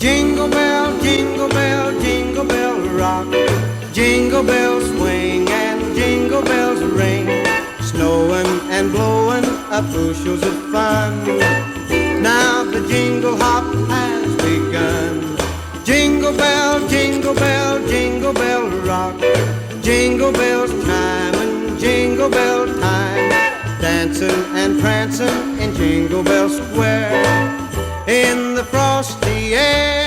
jingle bell rock. Jingle bells swing and jingle bells ring. Snowing and blowing up bushels of fun. Now the jingle hop has begun. Jingle bell rock. Jingle bells chime and jingle bell time. Dancing and prancing in Jingle Bell Square. In the frosty air